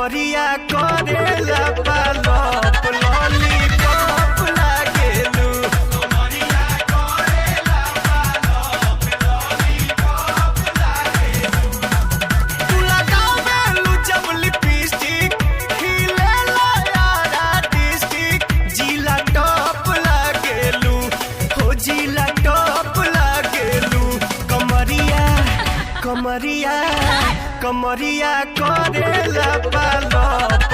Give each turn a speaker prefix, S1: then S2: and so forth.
S1: कमरिया करेला पालप लॉलीपॉप लागेलू। कमरिया करेला पालप लॉलीपॉप लागेलू। तू लगावेलू जब लिपस्टिक खिलेला यारा डिस्ट्रिक्ट जिला टॉप लागेलू हो जिला टॉप लागेलू। कमरिया कमरिया कमरिया करेला पालप